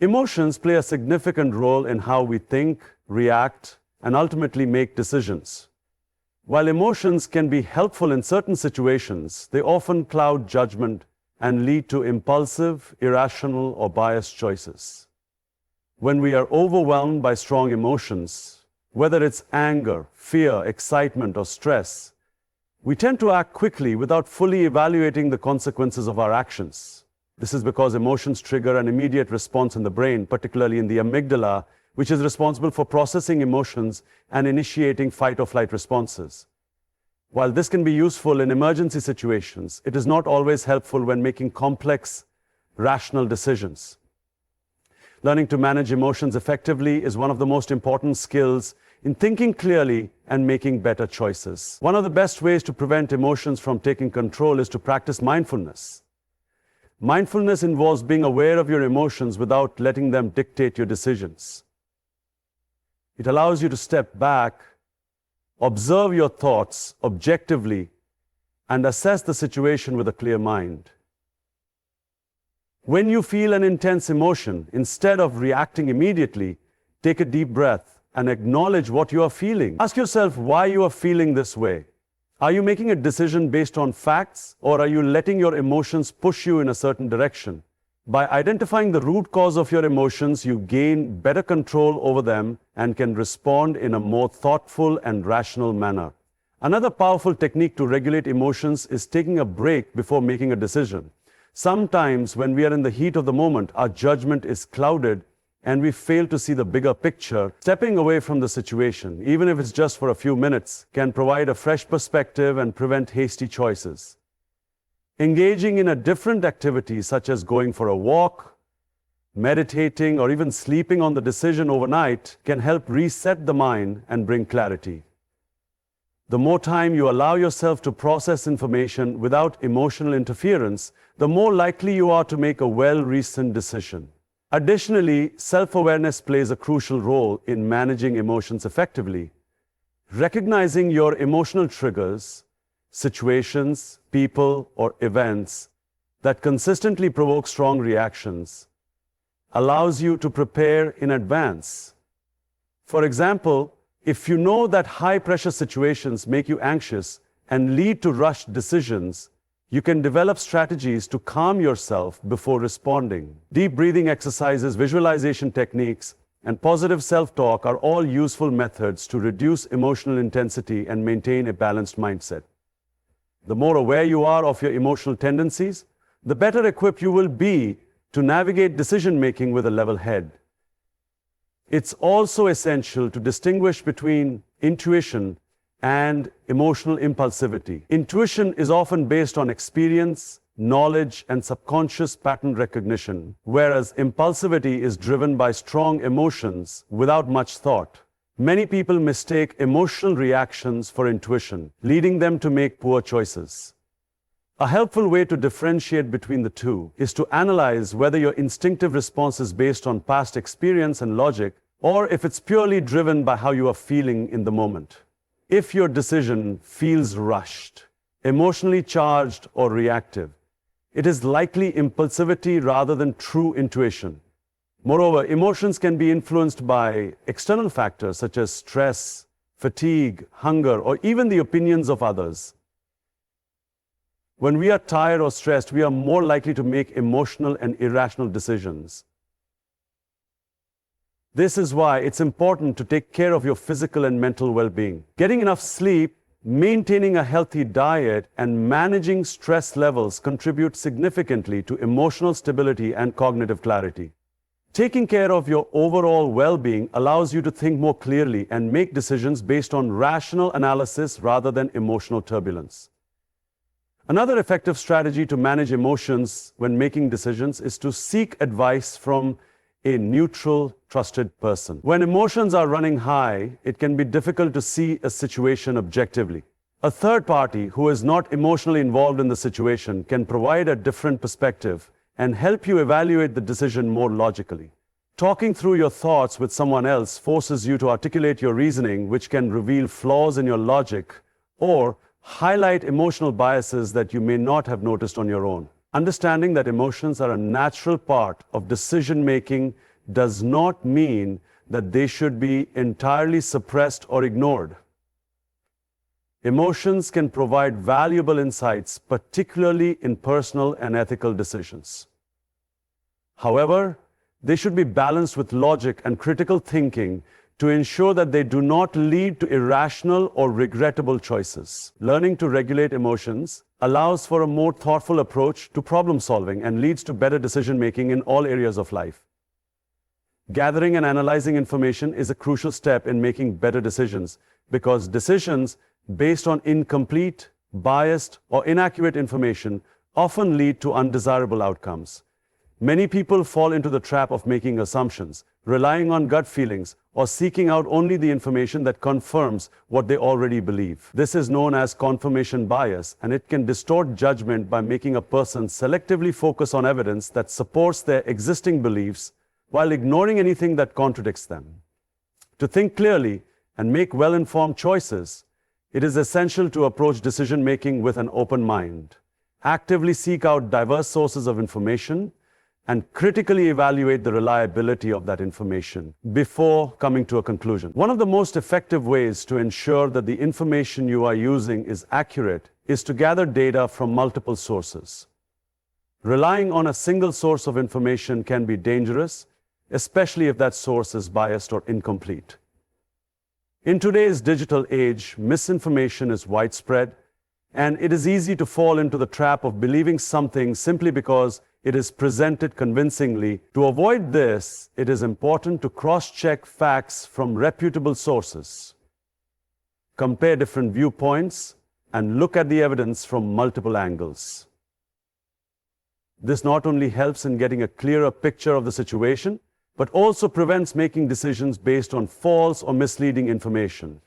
Emotions play a significant role in how we think, react, and ultimately make decisions. While emotions can be helpful in certain situations, they often cloud judgment and lead to impulsive, irrational, or biased choices. When we are overwhelmed by strong emotions, whether it's anger, fear, excitement, or stress, we tend to act quickly without fully evaluating the consequences of our actions. This is because emotions trigger an immediate response in the brain, particularly in the amygdala, which is responsible for processing emotions and initiating fight or flight responses. While this can be useful in emergency situations, it is not always helpful when making complex, rational decisions. Learning to manage emotions effectively is one of the most important skills in thinking clearly and making better choices. One of the best ways to prevent emotions from taking control is to practice mindfulness. Mindfulness involves being aware of your emotions without letting them dictate your decisions. It allows you to step back, observe your thoughts objectively, and assess the situation with a clear mind. When you feel an intense emotion, instead of reacting immediately, take a deep breath and acknowledge what you are feeling. Ask yourself why you are feeling this way. Are you making a decision based on facts, or are you letting your emotions push you in a certain direction? By identifying the root cause of your emotions, you gain better control over them and can respond in a more thoughtful and rational manner. Another powerful technique to regulate emotions is taking a break before making a decision. Sometimes, when we are in the heat of the moment, our judgment is clouded and we fail to see the bigger picture. Stepping away from the situation, even if it's just for a few minutes, can provide a fresh perspective and prevent hasty choices. Engaging in a different activity, such as going for a walk, meditating, or even sleeping on the decision overnight, can help reset the mind and bring clarity. The more time you allow yourself to process information without emotional interference, the more likely you are to make a well-reasoned decision. Additionally, self-awareness plays a crucial role in managing emotions effectively. Recognizing your emotional triggers, situations, people, or events that consistently provoke strong reactions allows you to prepare in advance. For example, if you know that high-pressure situations make you anxious and lead to rushed decisions, you can develop strategies to calm yourself before responding. Deep breathing exercises, visualization techniques, and positive self-talk are all useful methods to reduce emotional intensity and maintain a balanced mindset. The more aware you are of your emotional tendencies, the better equipped you will be to navigate decision-making with a level head. It's also essential to distinguish between intuition and emotional impulsivity. Intuition is often based on experience, knowledge, and subconscious pattern recognition, whereas impulsivity is driven by strong emotions without much thought. Many people mistake emotional reactions for intuition, leading them to make poor choices. A helpful way to differentiate between the two is to analyze whether your instinctive response is based on past experience and logic, or if it's purely driven by how you are feeling in the moment. If your decision feels rushed, emotionally charged, or reactive, it is likely impulsivity rather than true intuition. Moreover, emotions can be influenced by external factors such as stress, fatigue, hunger, or even the opinions of others. When we are tired or stressed, we are more likely to make emotional and irrational decisions. This is why it's important to take care of your physical and mental well-being. Getting enough sleep, maintaining a healthy diet, and managing stress levels contribute significantly to emotional stability and cognitive clarity. Taking care of your overall well-being allows you to think more clearly and make decisions based on rational analysis rather than emotional turbulence. Another effective strategy to manage emotions when making decisions is to seek advice from a neutral, trusted person. When emotions are running high, it can be difficult to see a situation objectively. A third party who is not emotionally involved in the situation can provide a different perspective and help you evaluate the decision more logically. Talking through your thoughts with someone else forces you to articulate your reasoning, which can reveal flaws in your logic or highlight emotional biases that you may not have noticed on your own. Understanding that emotions are a natural part of decision-making does not mean that they should be entirely suppressed or ignored. Emotions can provide valuable insights, particularly in personal and ethical decisions. However, they should be balanced with logic and critical thinking to ensure that they do not lead to irrational or regrettable choices. Learning to regulate emotions allows for a more thoughtful approach to problem solving and leads to better decision making in all areas of life. Gathering and analyzing information is a crucial step in making better decisions because decisions based on incomplete, biased, or inaccurate information often lead to undesirable outcomes. Many people fall into the trap of making assumptions, relying on gut feelings, or seeking out only the information that confirms what they already believe. This is known as confirmation bias, and it can distort judgment by making a person selectively focus on evidence that supports their existing beliefs while ignoring anything that contradicts them. To think clearly and make well-informed choices, it is essential to approach decision-making with an open mind. Actively seek out diverse sources of information and critically evaluate the reliability of that information before coming to a conclusion. One of the most effective ways to ensure that the information you are using is accurate is to gather data from multiple sources. Relying on a single source of information can be dangerous, especially if that source is biased or incomplete. In today's digital age, misinformation is widespread, and it is easy to fall into the trap of believing something simply because it is presented convincingly. To avoid this, it is important to cross-check facts from reputable sources, compare different viewpoints, and look at the evidence from multiple angles. This not only helps in getting a clearer picture of the situation, but also prevents making decisions based on false or misleading information.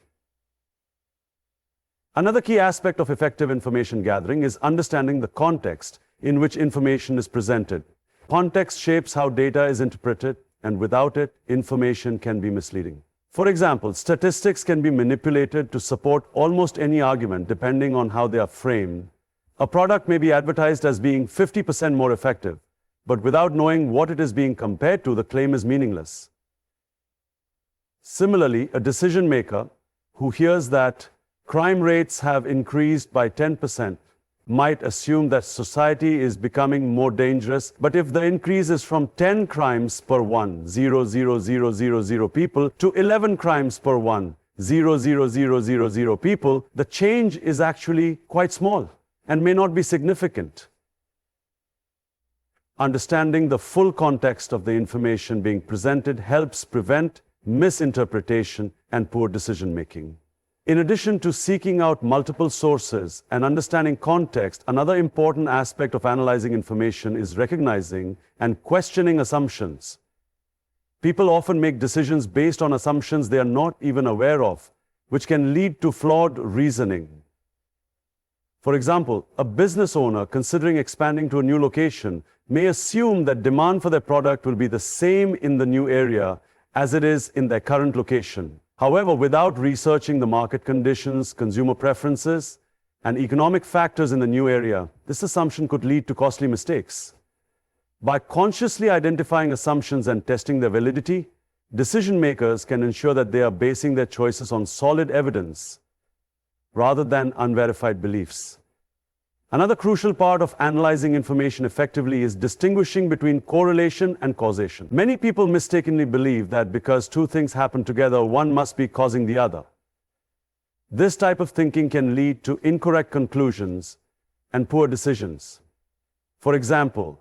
Another key aspect of effective information gathering is understanding the context in which information is presented. Context shapes how data is interpreted, and without it, information can be misleading. For example, statistics can be manipulated to support almost any argument depending on how they are framed. A product may be advertised as being 50% more effective, but without knowing what it is being compared to, the claim is meaningless. Similarly, a decision maker who hears that crime rates have increased by 10% might assume that society is becoming more dangerous, but if the increase is from 10 crimes per 1,000,000 people to 11 crimes per 1,000,000 people, the change is actually quite small and may not be significant. Understanding the full context of the information being presented helps prevent misinterpretation and poor decision-making. In addition to seeking out multiple sources and understanding context, another important aspect of analyzing information is recognizing and questioning assumptions. People often make decisions based on assumptions they are not even aware of, which can lead to flawed reasoning. For example, a business owner considering expanding to a new location may assume that demand for their product will be the same in the new area as it is in their current location. However, without researching the market conditions, consumer preferences, and economic factors in the new area, this assumption could lead to costly mistakes. By consciously identifying assumptions and testing their validity, decision makers can ensure that they are basing their choices on solid evidence rather than unverified beliefs. Another crucial part of analyzing information effectively is distinguishing between correlation and causation. Many people mistakenly believe that because two things happen together, one must be causing the other. This type of thinking can lead to incorrect conclusions and poor decisions. For example,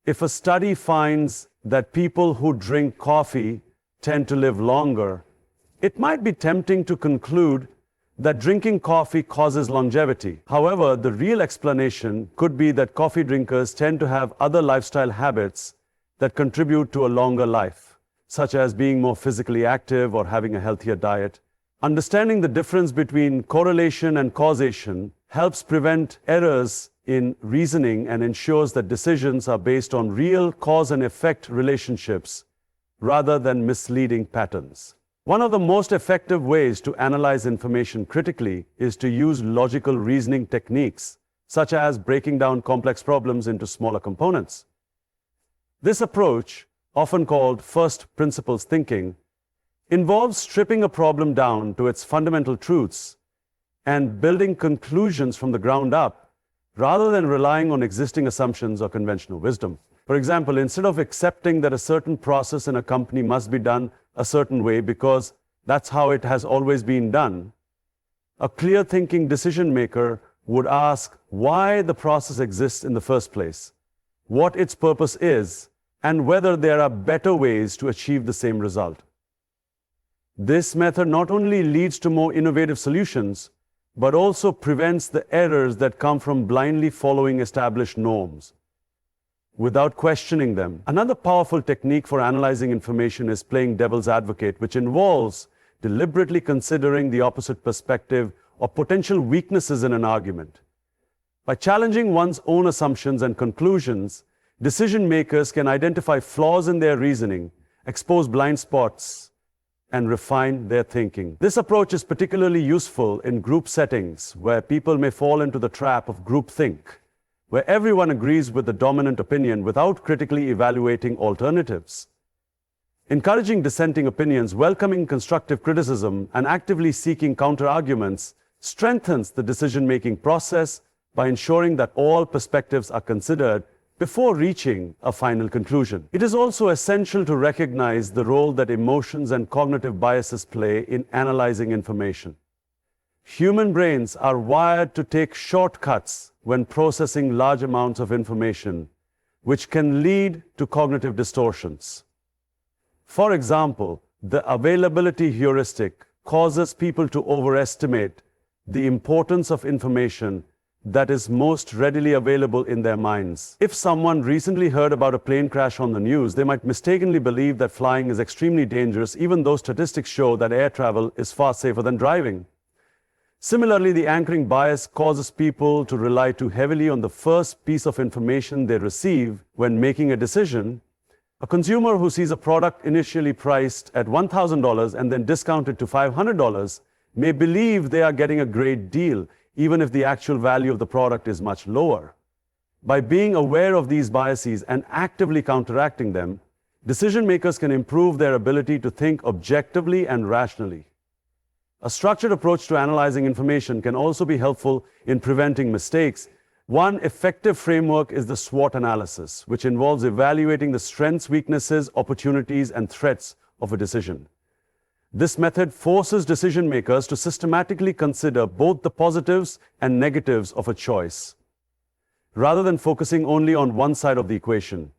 if a study finds that people who drink coffee tend to live longer, it might be tempting to conclude that drinking coffee causes longevity. However, the real explanation could be that coffee drinkers tend to have other lifestyle habits that contribute to a longer life, such as being more physically active or having a healthier diet. Understanding the difference between correlation and causation helps prevent errors in reasoning and ensures that decisions are based on real cause and effect relationships rather than misleading patterns. One of the most effective ways to analyze information critically is to use logical reasoning techniques, such as breaking down complex problems into smaller components. This approach often called first principles thinking, involves stripping a problem down to its fundamental truths and building conclusions from the ground up, rather than relying on existing assumptions or conventional wisdom. For example, instead of accepting that a certain process in a company must be done a certain way because that's how it has always been done, a clear-thinking decision maker would ask why the process exists in the first place, what its purpose is, and whether there are better ways to achieve the same result. This method not only leads to more innovative solutions, but also prevents the errors that come from blindly following established norms without questioning them. Another powerful technique for analyzing information is playing devil's advocate, which involves deliberately considering the opposite perspective or potential weaknesses in an argument. By challenging one's own assumptions and conclusions, decision makers can identify flaws in their reasoning, expose blind spots, and refine their thinking. This approach is particularly useful in group settings where people may fall into the trap of groupthink, where everyone agrees with the dominant opinion without critically evaluating alternatives. Encouraging dissenting opinions, welcoming constructive criticism, and actively seeking counter-arguments strengthens the decision-making process by ensuring that all perspectives are considered before reaching a final conclusion. It is also essential to recognize the role that emotions and cognitive biases play in analyzing information. Human brains are wired to take shortcuts when processing large amounts of information, which can lead to cognitive distortions. For example, the availability heuristic causes people to overestimate the importance of information that is most readily available in their minds. If someone recently heard about a plane crash on the news, they might mistakenly believe that flying is extremely dangerous, even though statistics show that air travel is far safer than driving. Similarly, the anchoring bias causes people to rely too heavily on the first piece of information they receive when making a decision. A consumer who sees a product initially priced at $1,000 and then discounted to $500 may believe they are getting a great deal, even if the actual value of the product is much lower. By being aware of these biases and actively counteracting them, decision makers can improve their ability to think objectively and rationally. A structured approach to analyzing information can also be helpful in preventing mistakes. One effective framework is the SWOT analysis, which involves evaluating the strengths, weaknesses, opportunities, and threats of a decision. This method forces decision makers to systematically consider both the positives and negatives of a choice, rather than focusing only on one side of the equation.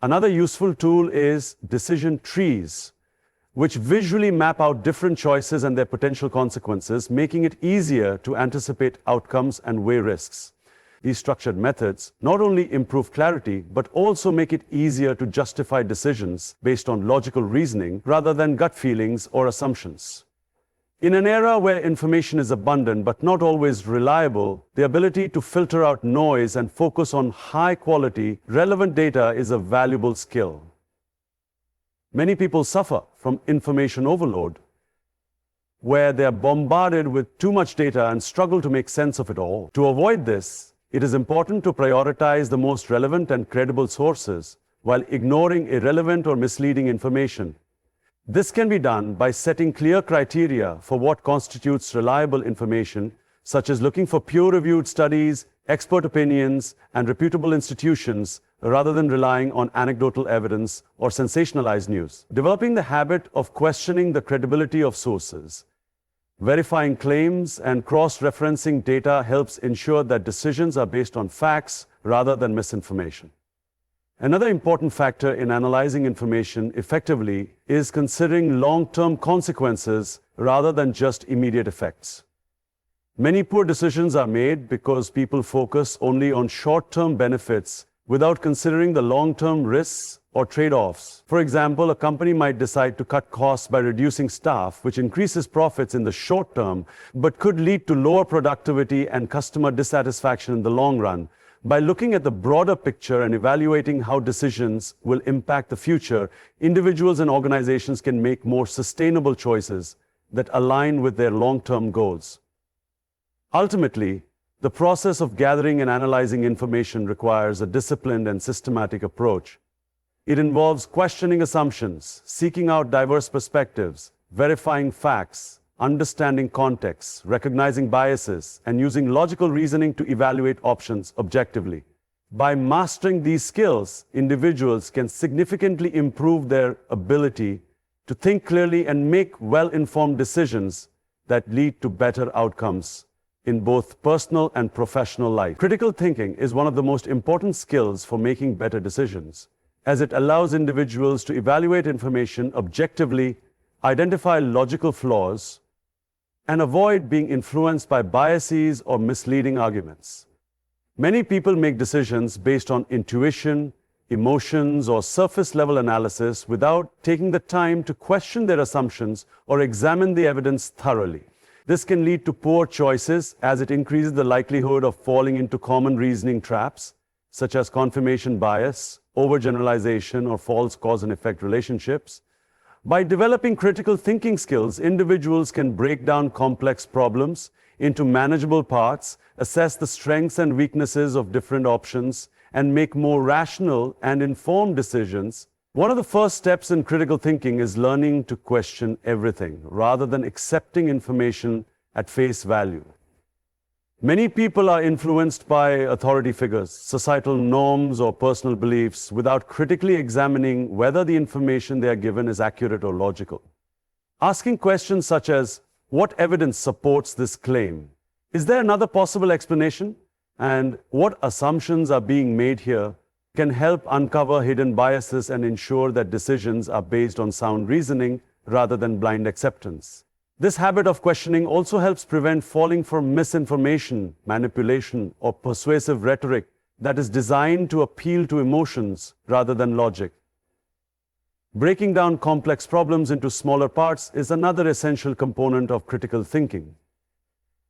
Another useful tool is decision trees, which visually map out different choices and their potential consequences, making it easier to anticipate outcomes and weigh risks. These structured methods not only improve clarity, but also make it easier to justify decisions based on logical reasoning rather than gut feelings or assumptions. In an era where information is abundant but not always reliable, the ability to filter out noise and focus on high-quality, relevant data is a valuable skill. Many people suffer from information overload, where they are bombarded with too much data and struggle to make sense of it all. To avoid this, it is important to prioritize the most relevant and credible sources while ignoring irrelevant or misleading information. This can be done by setting clear criteria for what constitutes reliable information, such as looking for peer-reviewed studies, expert opinions, and reputable institutions, rather than relying on anecdotal evidence or sensationalized news. Developing the habit of questioning the credibility of sources, verifying claims, and cross-referencing data helps ensure that decisions are based on facts rather than misinformation. Another important factor in analyzing information effectively is considering long-term consequences rather than just immediate effects. Many poor decisions are made because people focus only on short-term benefits without considering the long-term risks or trade-offs. For example, a company might decide to cut costs by reducing staff, which increases profits in the short term, but could lead to lower productivity and customer dissatisfaction in the long run. By looking at the broader picture and evaluating how decisions will impact the future, individuals and organizations can make more sustainable choices that align with their long-term goals. Ultimately, the process of gathering and analyzing information requires a disciplined and systematic approach. It involves questioning assumptions, seeking out diverse perspectives, verifying facts, understanding context, recognizing biases, and using logical reasoning to evaluate options objectively. By mastering these skills, individuals can significantly improve their ability to think clearly and make well-informed decisions that lead to better outcomes in both personal and professional life. Critical thinking is one of the most important skills for making better decisions, as it allows individuals to evaluate information objectively, identify logical flaws, and avoid being influenced by biases or misleading arguments. Many people make decisions based on intuition, emotions, or surface-level analysis without taking the time to question their assumptions or examine the evidence thoroughly. This can lead to poor choices as it increases the likelihood of falling into common reasoning traps, such as confirmation bias, overgeneralization, or false cause and effect relationships. By developing critical thinking skills, individuals can break down complex problems into manageable parts, assess the strengths and weaknesses of different options, and make more rational and informed decisions. One of the first steps in critical thinking is learning to question everything, rather than accepting information at face value. Many people are influenced by authority figures, societal norms, or personal beliefs without critically examining whether the information they are given is accurate or logical. Asking questions such as, what evidence supports this claim? Is there another possible explanation? And what assumptions are being made here can help uncover hidden biases and ensure that decisions are based on sound reasoning rather than blind acceptance. This habit of questioning also helps prevent falling for misinformation, manipulation, or persuasive rhetoric that is designed to appeal to emotions rather than logic. Breaking down complex problems into smaller parts is another essential component of critical thinking.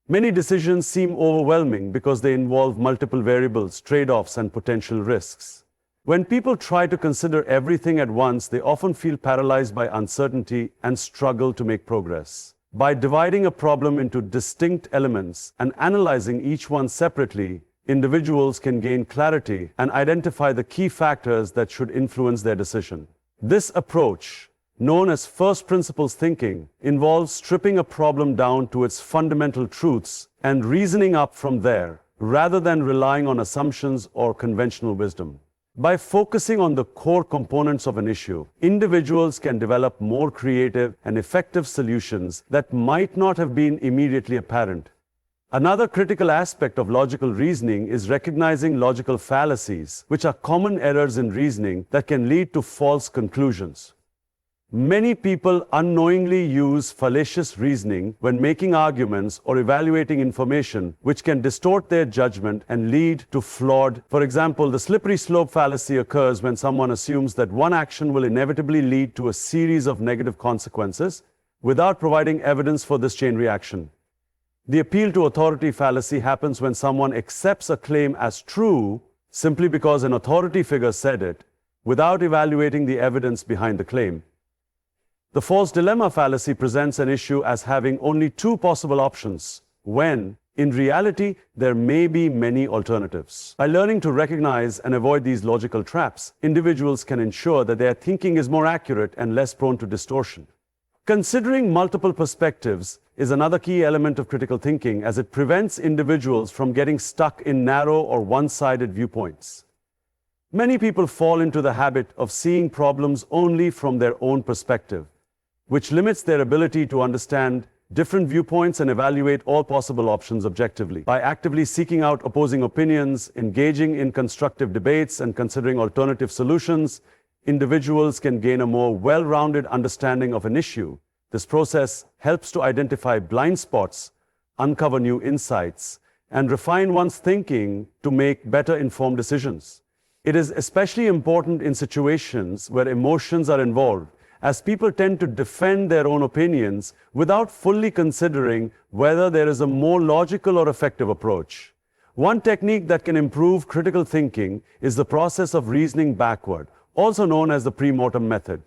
Many decisions seem overwhelming because they involve multiple variables, trade-offs, and potential risks. When people try to consider everything at once, they often feel paralyzed by uncertainty and struggle to make progress. By dividing a problem into distinct elements and analyzing each one separately, individuals can gain clarity and identify the key factors that should influence their decision. This approach, known as first principles thinking, involves stripping a problem down to its fundamental truths and reasoning up from there, rather than relying on assumptions or conventional wisdom. By focusing on the core components of an issue, individuals can develop more creative and effective solutions that might not have been immediately apparent. Another critical aspect of logical reasoning is recognizing logical fallacies, which are common errors in reasoning that can lead to false conclusions. Many people unknowingly use fallacious reasoning when making arguments or evaluating information, which can distort their judgment and lead to flawed. For example, the slippery slope fallacy occurs when someone assumes that one action will inevitably lead to a series of negative consequences without providing evidence for this chain reaction. The appeal to authority fallacy happens when someone accepts a claim as true simply because an authority figure said it, without evaluating the evidence behind the claim. The false dilemma fallacy presents an issue as having only two possible options, when, in reality, there may be many alternatives. By learning to recognize and avoid these logical traps, individuals can ensure that their thinking is more accurate and less prone to distortion. Considering multiple perspectives is another key element of critical thinking, as it prevents individuals from getting stuck in narrow or one-sided viewpoints. Many people fall into the habit of seeing problems only from their own perspective, which limits their ability to understand different viewpoints and evaluate all possible options objectively. By actively seeking out opposing opinions, engaging in constructive debates, and considering alternative solutions, individuals can gain a more well-rounded understanding of an issue. This process helps to identify blind spots, uncover new insights, and refine one's thinking to make better informed decisions. It is especially important in situations where emotions are involved, as people tend to defend their own opinions without fully considering whether there is a more logical or effective approach. One technique that can improve critical thinking is the process of reasoning backward, also known as the pre-mortem method.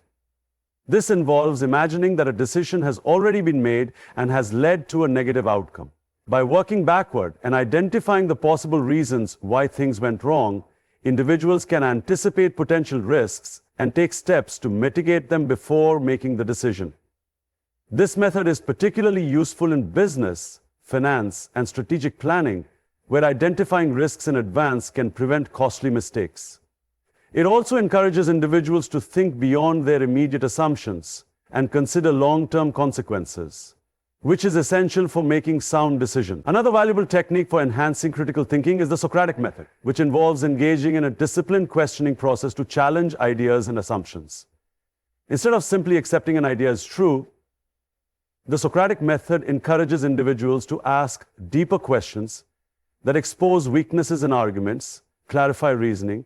This involves imagining that a decision has already been made and has led to a negative outcome. By working backward and identifying the possible reasons why things went wrong, individuals can anticipate potential risks and take steps to mitigate them before making the decision. This method is particularly useful in business, finance, and strategic planning, where identifying risks in advance can prevent costly mistakes. It also encourages individuals to think beyond their immediate assumptions and consider long-term consequences, which is essential for making sound decisions. Another valuable technique for enhancing critical thinking is the Socratic method, which involves engaging in a disciplined questioning process to challenge ideas and assumptions. Instead of simply accepting an idea as true, the Socratic method encourages individuals to ask deeper questions that expose weaknesses in arguments, clarify reasoning,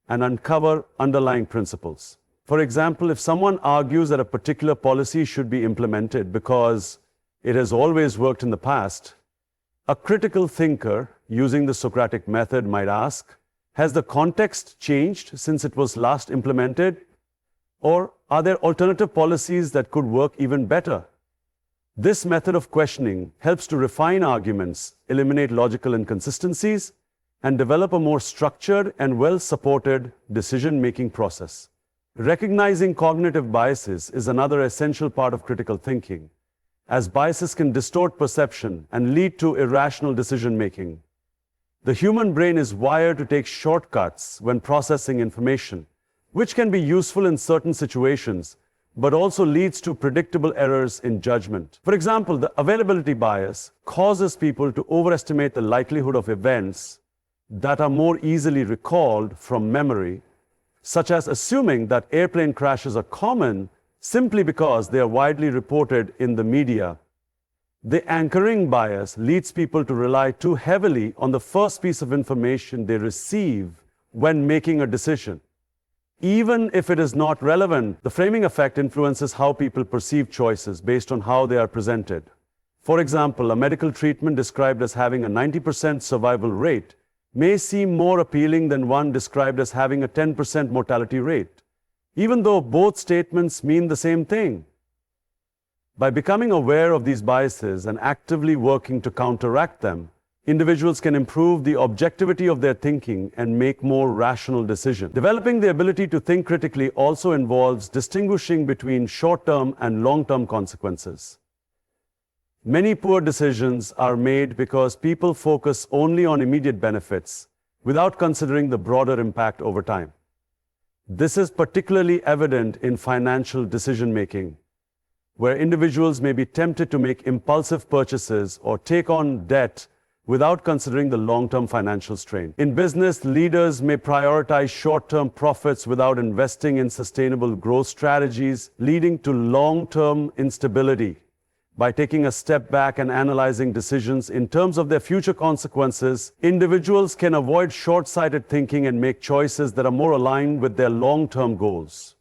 and uncover underlying principles. For example, if someone argues that a particular policy should be implemented because it has always worked in the past, a critical thinker using the Socratic method might ask, has the context changed since it was last implemented? Or are there alternative policies that could work even better? This method of questioning helps to refine arguments, eliminate logical inconsistencies, and develop a more structured and well-supported decision-making process. Recognizing cognitive biases is another essential part of critical thinking, as biases can distort perception and lead to irrational decision-making. The human brain is wired to take shortcuts when processing information, which can be useful in certain situations, but also leads to predictable errors in judgment. For example, the availability bias causes people to overestimate the likelihood of events that are more easily recalled from memory, such as assuming that airplane crashes are common simply because they are widely reported in the media. The anchoring bias leads people to rely too heavily on the first piece of information they receive when making a decision. Even if it is not relevant, the framing effect influences how people perceive choices based on how they are presented. For example, a medical treatment described as having a 90% survival rate may seem more appealing than one described as having a 10% mortality rate, even though both statements mean the same thing. By becoming aware of these biases and actively working to counteract them, individuals can improve the objectivity of their thinking and make more rational decisions. Developing the ability to think critically also involves distinguishing between short-term and long-term consequences. Many poor decisions are made because people focus only on immediate benefits without considering the broader impact over time. This is particularly evident in financial decision-making, where individuals may be tempted to make impulsive purchases or take on debt without considering the long-term financial strain. In business, leaders may prioritize short-term profits without investing in sustainable growth strategies, leading to long-term instability. By taking a step back and analyzing decisions in terms of their future consequences, individuals can avoid short-sighted thinking and make choices that are more aligned with their long-term goals.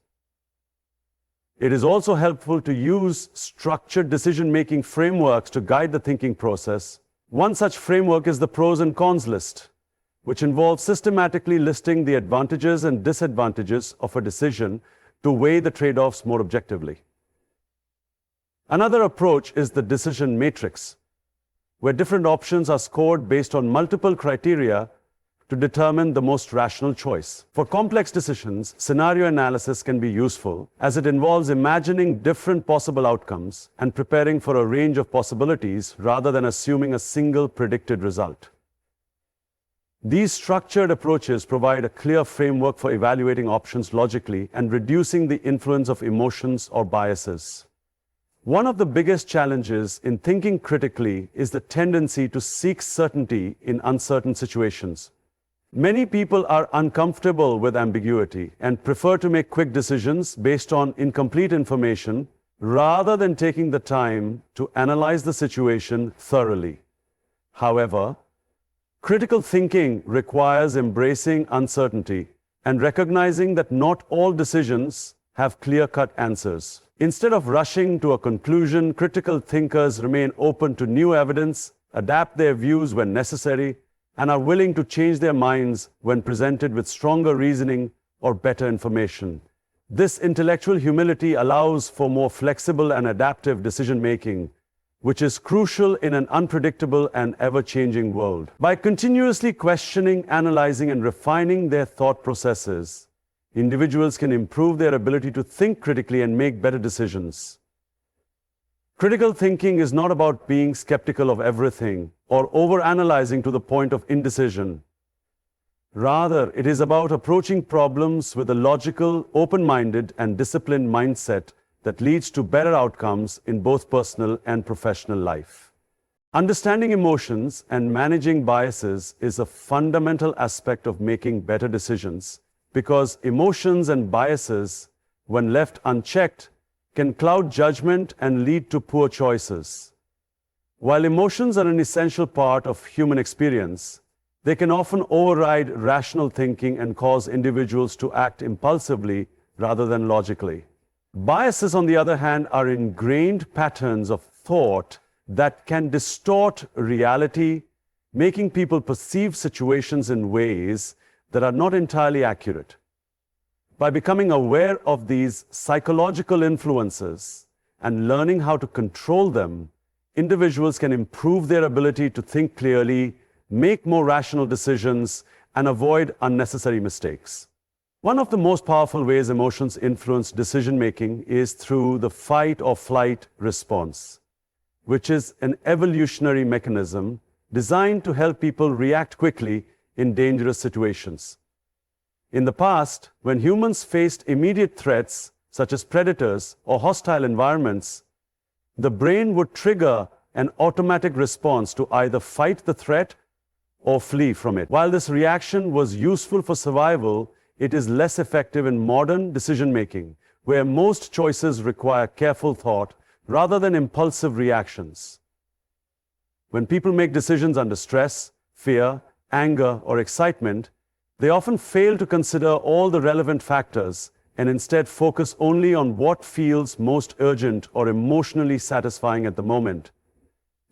It is also helpful to use structured decision-making frameworks to guide the thinking process. One such framework is the pros and cons list, which involves systematically listing the advantages and disadvantages of a decision to weigh the trade-offs more objectively. Another approach is the decision matrix, where different options are scored based on multiple criteria to determine the most rational choice. For complex decisions, scenario analysis can be useful, as it involves imagining different possible outcomes and preparing for a range of possibilities rather than assuming a single predicted result. These structured approaches provide a clear framework for evaluating options logically and reducing the influence of emotions or biases. One of the biggest challenges in thinking critically is the tendency to seek certainty in uncertain situations. Many people are uncomfortable with ambiguity and prefer to make quick decisions based on incomplete information rather than taking the time to analyze the situation thoroughly. However, critical thinking requires embracing uncertainty and recognizing that not all decisions have clear-cut answers. Instead of rushing to a conclusion, critical thinkers remain open to new evidence, adapt their views when necessary, and are willing to change their minds when presented with stronger reasoning or better information. This intellectual humility allows for more flexible and adaptive decision-making, which is crucial in an unpredictable and ever-changing world. By continuously questioning, analyzing, and refining their thought processes, individuals can improve their ability to think critically and make better decisions. Critical thinking is not about being skeptical of everything or overanalyzing to the point of indecision. Rather, it is about approaching problems with a logical, open-minded, and disciplined mindset that leads to better outcomes in both personal and professional life. Understanding emotions and managing biases is a fundamental aspect of making better decisions, because emotions and biases, when left unchecked, can cloud judgment and lead to poor choices. While emotions are an essential part of human experience, they can often override rational thinking and cause individuals to act impulsively rather than logically. Biases, on the other hand, are ingrained patterns of thought that can distort reality, making people perceive situations in ways that are not entirely accurate. By becoming aware of these psychological influences and learning how to control them, individuals can improve their ability to think clearly, make more rational decisions, and avoid unnecessary mistakes. One of the most powerful ways emotions influence decision-making is through the fight or flight response, which is an evolutionary mechanism designed to help people react quickly in dangerous situations. In the past, when humans faced immediate threats, such as predators or hostile environments, the brain would trigger an automatic response to either fight the threat or flee from it. While this reaction was useful for survival, it is less effective in modern decision-making, where most choices require careful thought rather than impulsive reactions. When people make decisions under stress, fear, anger, or excitement, they often fail to consider all the relevant factors and instead focus only on what feels most urgent or emotionally satisfying at the moment.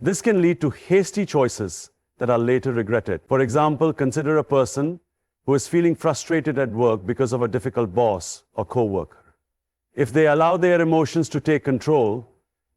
This can lead to hasty choices that are later regretted. For example, consider a person who is feeling frustrated at work because of a difficult boss or co-worker. If they allow their emotions to take control,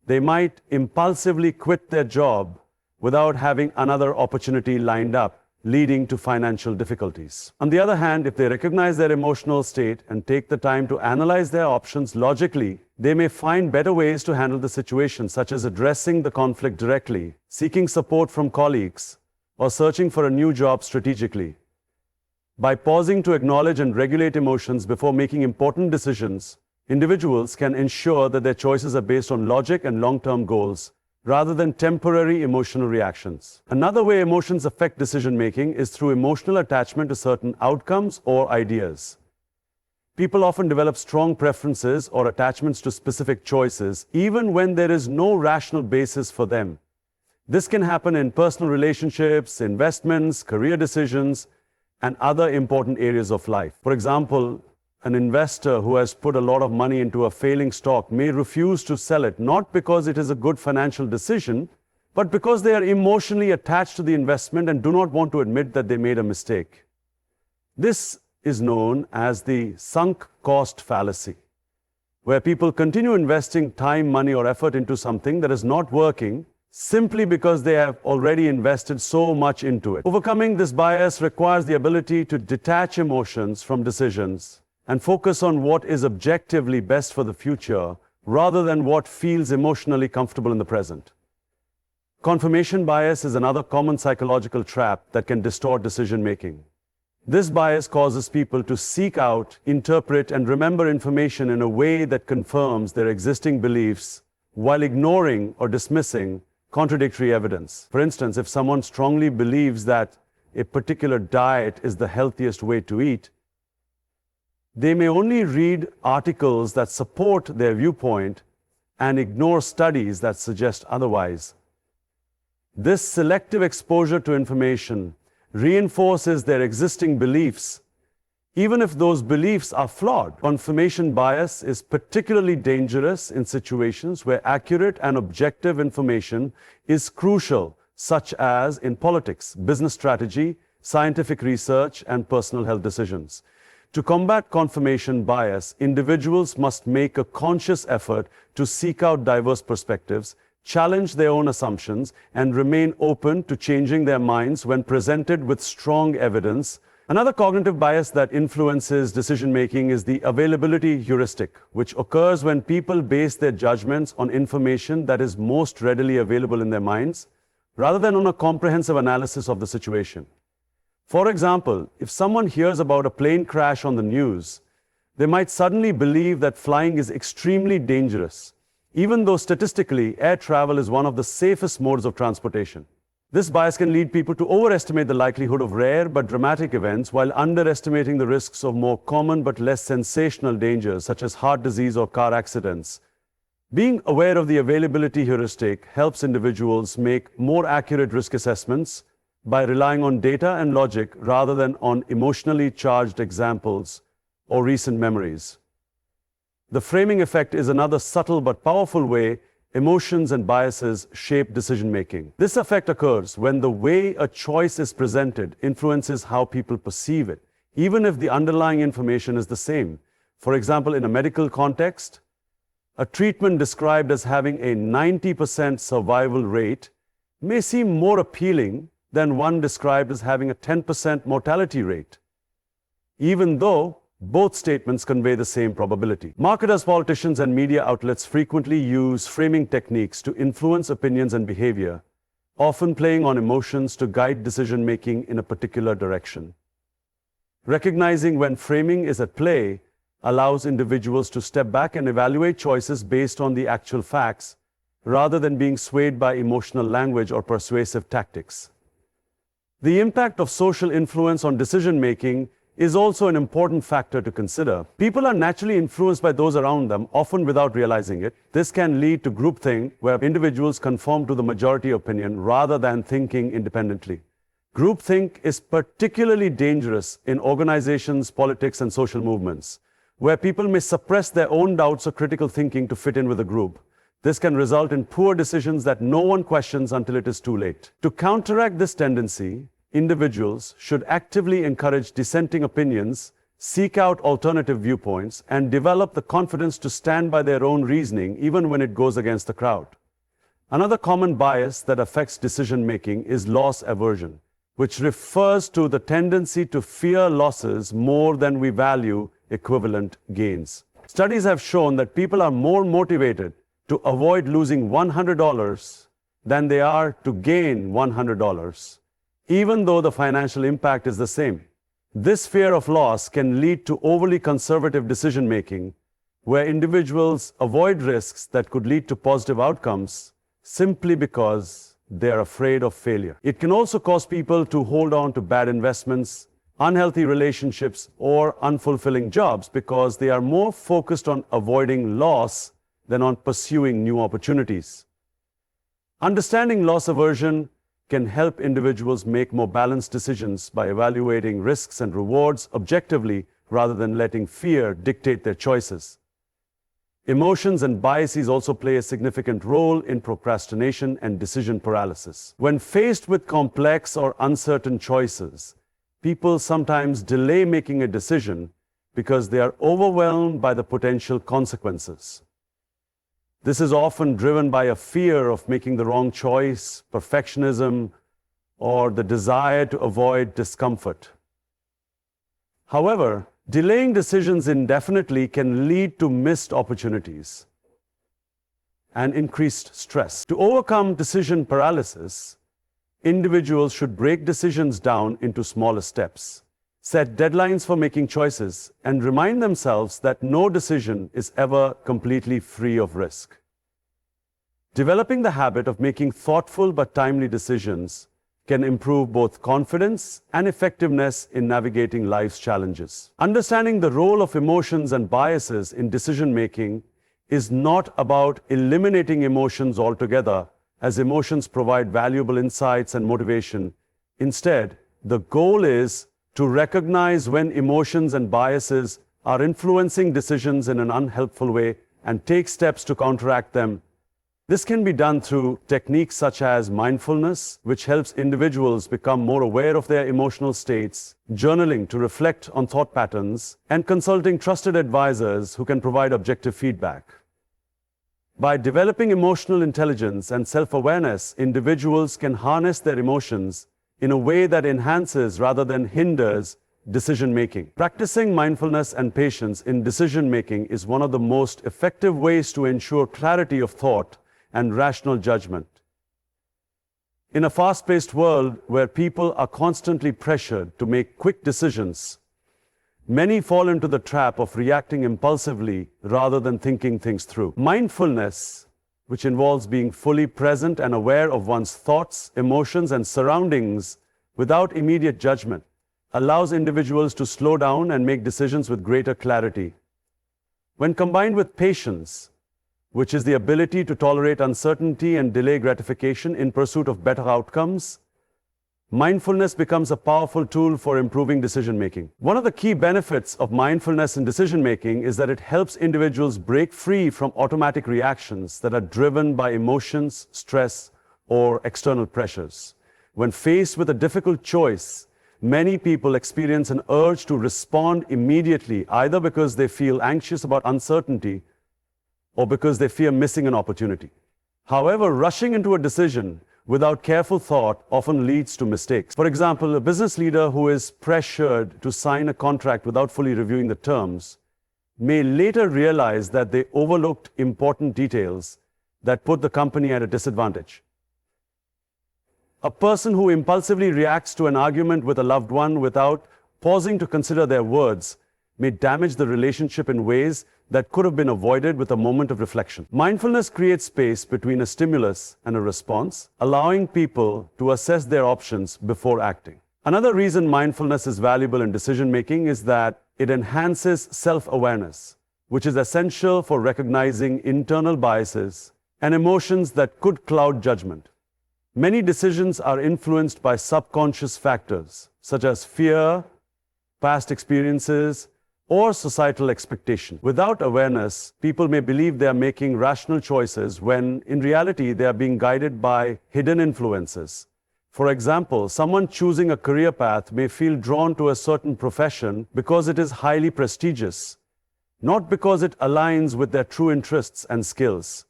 they might impulsively quit their job without having another opportunity lined up, leading to financial difficulties. On the other hand, if they recognize their emotional state and take the time to analyze their options logically, they may find better ways to handle the situation, such as addressing the conflict directly, seeking support from colleagues, or searching for a new job strategically. By pausing to acknowledge and regulate emotions before making important decisions, individuals can ensure that their choices are based on logic and long-term goals, rather than temporary emotional reactions. Another way emotions affect decision-making is through emotional attachment to certain outcomes or ideas. People often develop strong preferences or attachments to specific choices, even when there is no rational basis for them. This can happen in personal relationships, investments, career decisions, and other important areas of life. For example, an investor who has put a lot of money into a failing stock may refuse to sell it, not because it is a good financial decision, but because they are emotionally attached to the investment and do not want to admit that they made a mistake. This is known as the sunk cost fallacy, where people continue investing time, money, or effort into something that is not working simply because they have already invested so much into it. Overcoming this bias requires the ability to detach emotions from decisions and focus on what is objectively best for the future, rather than what feels emotionally comfortable in the present. Confirmation bias is another common psychological trap that can distort decision-making. This bias causes people to seek out, interpret, and remember information in a way that confirms their existing beliefs, while ignoring or dismissing contradictory evidence. For instance, if someone strongly believes that a particular diet is the healthiest way to eat, they may only read articles that support their viewpoint and ignore studies that suggest otherwise. This selective exposure to information reinforces their existing beliefs, even if those beliefs are flawed. Confirmation bias is particularly dangerous in situations where accurate and objective information is crucial, such as in politics, business strategy, scientific research, and personal health decisions. To combat confirmation bias, individuals must make a conscious effort to seek out diverse perspectives, challenge their own assumptions, and remain open to changing their minds when presented with strong evidence. Another cognitive bias that influences decision-making is the availability heuristic, which occurs when people base their judgments on information that is most readily available in their minds, rather than on a comprehensive analysis of the situation. For example, if someone hears about a plane crash on the news, they might suddenly believe that flying is extremely dangerous, even though statistically air travel is one of the safest modes of transportation. This bias can lead people to overestimate the likelihood of rare but dramatic events while underestimating the risks of more common but less sensational dangers such as heart disease or car accidents. Being aware of the availability heuristic helps individuals make more accurate risk assessments by relying on data and logic rather than on emotionally charged examples or recent memories. The framing effect is another subtle but powerful way emotions and biases shape decision-making. This effect occurs when the way a choice is presented influences how people perceive it, even if the underlying information is the same. For example, in a medical context, a treatment described as having a 90% survival rate may seem more appealing than one described as having a 10% mortality rate, even though both statements convey the same probability. Marketers, politicians, and media outlets frequently use framing techniques to influence opinions and behavior, often playing on emotions to guide decision-making in a particular direction. Recognizing when framing is at play allows individuals to step back and evaluate choices based on the actual facts, rather than being swayed by emotional language or persuasive tactics. The impact of social influence on decision-making is also an important factor to consider. People are naturally influenced by those around them, often without realizing it. This can lead to groupthink, where individuals conform to the majority opinion rather than thinking independently. Groupthink is particularly dangerous in organizations, politics, and social movements, where people may suppress their own doubts or critical thinking to fit in with a group. This can result in poor decisions that no one questions until it is too late. To counteract this tendency, individuals should actively encourage dissenting opinions, seek out alternative viewpoints, and develop the confidence to stand by their own reasoning even when it goes against the crowd. Another common bias that affects decision-making is loss aversion, which refers to the tendency to fear losses more than we value equivalent gains. Studies have shown that people are more motivated to avoid losing $100 than they are to gain $100. Even though the financial impact is the same. This fear of loss can lead to overly conservative decision-making, where individuals avoid risks that could lead to positive outcomes simply because they are afraid of failure. It can also cause people to hold on to bad investments, unhealthy relationships, or unfulfilling jobs because they are more focused on avoiding loss than on pursuing new opportunities. Understanding loss aversion can help individuals make more balanced decisions by evaluating risks and rewards objectively rather than letting fear dictate their choices. Emotions and biases also play a significant role in procrastination and decision paralysis. When faced with complex or uncertain choices, people sometimes delay making a decision because they are overwhelmed by the potential consequences. This is often driven by a fear of making the wrong choice, perfectionism, or the desire to avoid discomfort. However, delaying decisions indefinitely can lead to missed opportunities and increased stress. To overcome decision paralysis, individuals should break decisions down into smaller steps, set deadlines for making choices, and remind themselves that no decision is ever completely free of risk. Developing the habit of making thoughtful but timely decisions can improve both confidence and effectiveness in navigating life's challenges. Understanding the role of emotions and biases in decision-making is not about eliminating emotions altogether, as emotions provide valuable insights and motivation. Instead, the goal is to recognize when emotions and biases are influencing decisions in an unhelpful way and take steps to counteract them. This can be done through techniques such as mindfulness, which helps individuals become more aware of their emotional states, journaling to reflect on thought patterns, and consulting trusted advisors who can provide objective feedback. By developing emotional intelligence and self-awareness, individuals can harness their emotions in a way that enhances rather than hinders decision-making. Practicing mindfulness and patience in decision-making is one of the most effective ways to ensure clarity of thought and rational judgment. In a fast-paced world where people are constantly pressured to make quick decisions, many fall into the trap of reacting impulsively rather than thinking things through. Mindfulness, which involves being fully present and aware of one's thoughts, emotions, and surroundings without immediate judgment, allows individuals to slow down and make decisions with greater clarity. When combined with patience, which is the ability to tolerate uncertainty and delay gratification in pursuit of better outcomes, mindfulness becomes a powerful tool for improving decision-making. One of the key benefits of mindfulness in decision-making is that it helps individuals break free from automatic reactions that are driven by emotions, stress, or external pressures. When faced with a difficult choice, many people experience an urge to respond immediately, either because they feel anxious about uncertainty or because they fear missing an opportunity. However, rushing into a decision without careful thought often leads to mistakes. For example, a business leader who is pressured to sign a contract without fully reviewing the terms may later realize that they overlooked important details that put the company at a disadvantage. A person who impulsively reacts to an argument with a loved one without pausing to consider their words may damage the relationship in ways that could have been avoided with a moment of reflection. Mindfulness creates space between a stimulus and a response, allowing people to assess their options before acting. Another reason mindfulness is valuable in decision-making is that it enhances self-awareness, which is essential for recognizing internal biases and emotions that could cloud judgment. Many decisions are influenced by subconscious factors, such as fear, past experiences, or societal expectation. Without awareness, people may believe they are making rational choices when, in reality, they are being guided by hidden influences. For example, someone choosing a career path may feel drawn to a certain profession because it is highly prestigious, not because it aligns with their true interests and skills.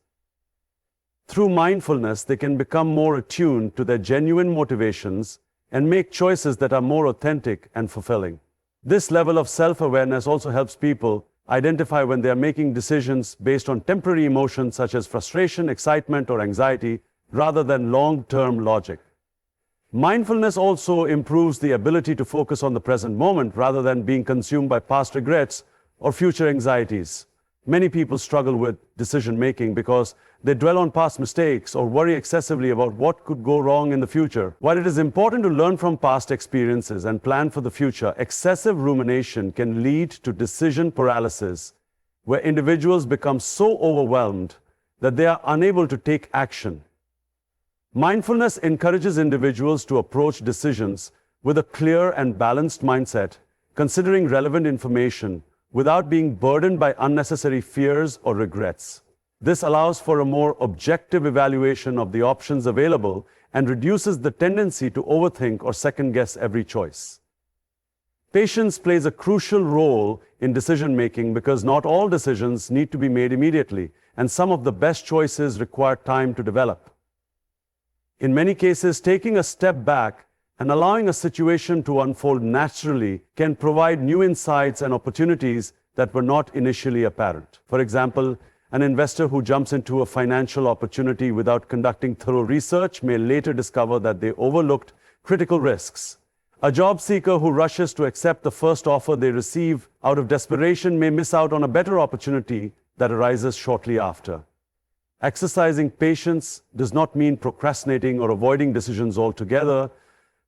Through mindfulness, they can become more attuned to their genuine motivations and make choices that are more authentic and fulfilling. This level of self-awareness also helps people identify when they are making decisions based on temporary emotions such as frustration, excitement, or anxiety, rather than long-term logic. Mindfulness also improves the ability to focus on the present moment rather than being consumed by past regrets or future anxieties. Many people struggle with decision-making because they dwell on past mistakes or worry excessively about what could go wrong in the future. While it is important to learn from past experiences and plan for the future, excessive rumination can lead to decision paralysis, where individuals become so overwhelmed that they are unable to take action. Mindfulness encourages individuals to approach decisions with a clear and balanced mindset, considering relevant information without being burdened by unnecessary fears or regrets. This allows for a more objective evaluation of the options available and reduces the tendency to overthink or second-guess every choice. Patience plays a crucial role in decision-making because not all decisions need to be made immediately, and some of the best choices require time to develop. In many cases, taking a step back and allowing a situation to unfold naturally can provide new insights and opportunities that were not initially apparent. For example, an investor who jumps into a financial opportunity without conducting thorough research may later discover that they overlooked critical risks. A job seeker who rushes to accept the first offer they receive out of desperation may miss out on a better opportunity that arises shortly after. Exercising patience does not mean procrastinating or avoiding decisions altogether,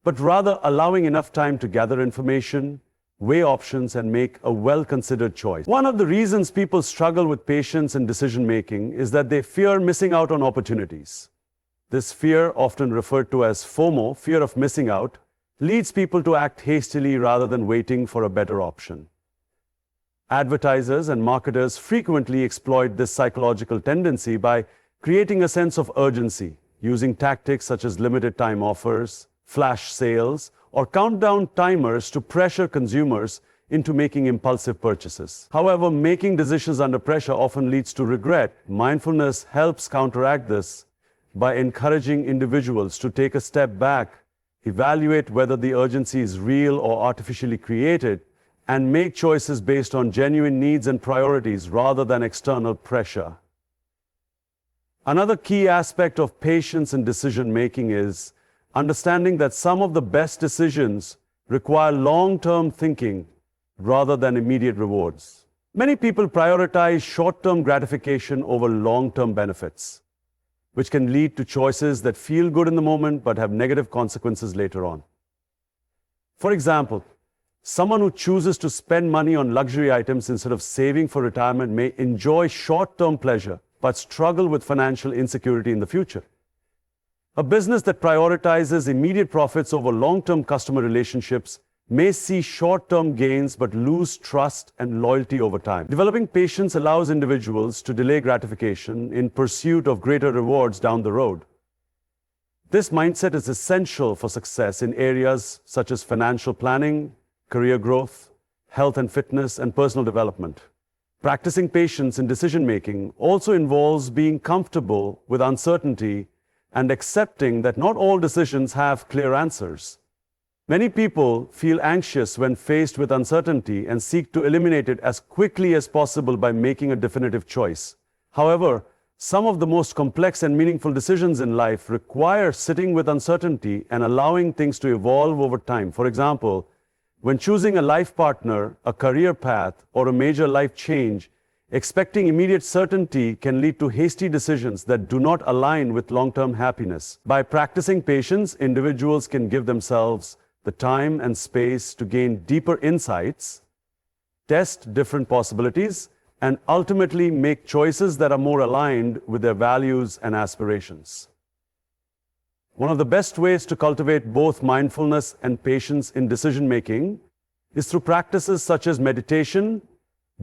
but rather allowing enough time to gather information, weigh options, and make a well-considered choice. One of the reasons people struggle with patience in decision-making is that they fear missing out on opportunities. This fear, often referred to as FOMO, fear of missing out, leads people to act hastily rather than waiting for a better option. Advertisers and marketers frequently exploit this psychological tendency by creating a sense of urgency, using tactics such as limited time offers, flash sales, or countdown timers to pressure consumers into making impulsive purchases. However, making decisions under pressure often leads to regret. Mindfulness helps counteract this by encouraging individuals to take a step back, evaluate whether the urgency is real or artificially created, and make choices based on genuine needs and priorities rather than external pressure. Another key aspect of patience in decision-making is understanding that some of the best decisions require long-term thinking rather than immediate rewards. Many people prioritize short-term gratification over long-term benefits, which can lead to choices that feel good in the moment but have negative consequences later on. For example, someone who chooses to spend money on luxury items instead of saving for retirement may enjoy short-term pleasure but struggle with financial insecurity in the future. A business that prioritizes immediate profits over long-term customer relationships may see short-term gains but lose trust and loyalty over time. Developing patience allows individuals to delay gratification in pursuit of greater rewards down the road. This mindset is essential for success in areas such as financial planning, career growth, health and fitness, and personal development. Practicing patience in decision-making also involves being comfortable with uncertainty and accepting that not all decisions have clear answers. Many people feel anxious when faced with uncertainty and seek to eliminate it as quickly as possible by making a definitive choice. However, some of the most complex and meaningful decisions in life require sitting with uncertainty and allowing things to evolve over time. For example, when choosing a life partner, a career path, or a major life change, expecting immediate certainty can lead to hasty decisions that do not align with long-term happiness. By practicing patience, individuals can give themselves the time and space to gain deeper insights, test different possibilities, and ultimately make choices that are more aligned with their values and aspirations. One of the best ways to cultivate both mindfulness and patience in decision-making is through practices such as meditation,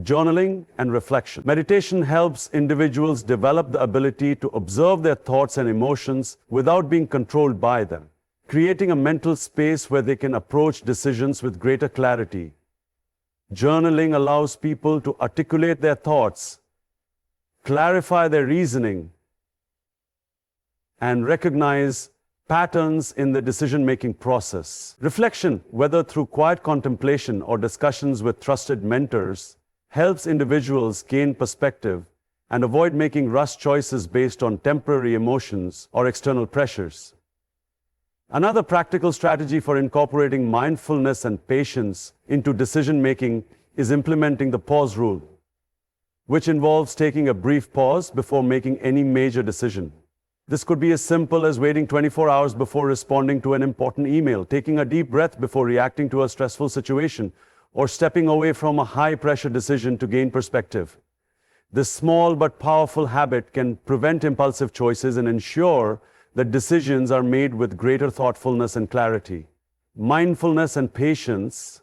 journaling, and reflection. Meditation helps individuals develop the ability to observe their thoughts and emotions without being controlled by them, creating a mental space where they can approach decisions with greater clarity. Journaling allows people to articulate their thoughts, clarify their reasoning, and recognize patterns in the decision-making process. Reflection, whether through quiet contemplation or discussions with trusted mentors, helps individuals gain perspective and avoid making rushed choices based on temporary emotions or external pressures. Another practical strategy for incorporating mindfulness and patience into decision-making is implementing the pause rule, which involves taking a brief pause before making any major decision. This could be as simple as waiting 24 hours before responding to an important email, taking a deep breath before reacting to a stressful situation, or stepping away from a high-pressure decision to gain perspective. This small but powerful habit can prevent impulsive choices and ensure that decisions are made with greater thoughtfulness and clarity. Mindfulness and patience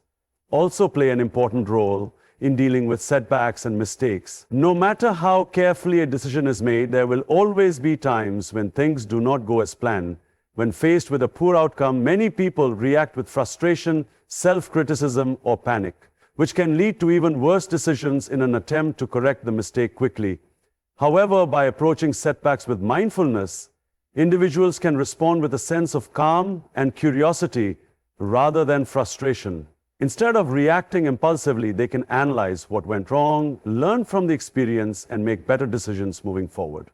also play an important role in dealing with setbacks and mistakes. No matter how carefully a decision is made, there will always be times when things do not go as planned. When faced with a poor outcome, many people react with frustration, self-criticism, or panic, which can lead to even worse decisions in an attempt to correct the mistake quickly. However, by approaching setbacks with mindfulness, individuals can respond with a sense of calm and curiosity rather than frustration. Instead of reacting impulsively, they can analyze what went wrong, learn from the experience, and make better decisions moving forward.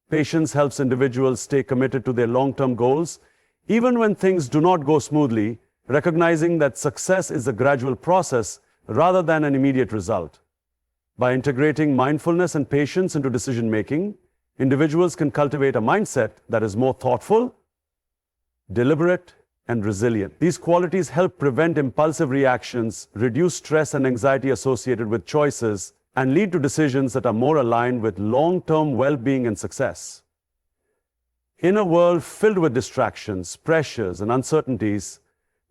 Patience helps individuals stay committed to their long-term goals, even when things do not go smoothly, recognizing that success is a gradual process rather than an immediate result. By integrating mindfulness and patience into decision-making, individuals can cultivate a mindset that is more thoughtful, deliberate, and resilient. These qualities help prevent impulsive reactions, reduce stress and anxiety associated with choices, and lead to decisions that are more aligned with long-term well-being and success. In a world filled with distractions, pressures, and uncertainties,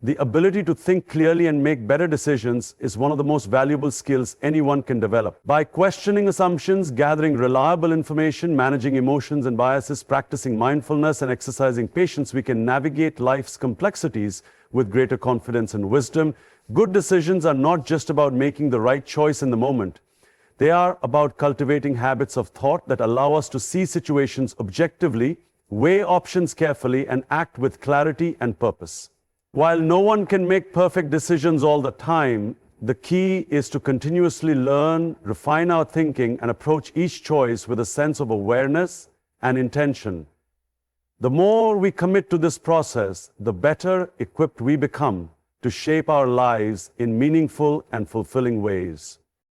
the ability to think clearly and make better decisions is one of the most valuable skills anyone can develop. By questioning assumptions, gathering reliable information, managing emotions and biases, practicing mindfulness, and exercising patience, we can navigate life's complexities with greater confidence and wisdom. Good decisions are not just about making the right choice in the moment. They are about cultivating habits of thought that allow us to see situations objectively, weigh options carefully, and act with clarity and purpose. While no one can make perfect decisions all the time, the key is to continuously learn, refine our thinking, and approach each choice with a sense of awareness and intention. The more we commit to this process, the better equipped we become to shape our lives in meaningful and fulfilling ways.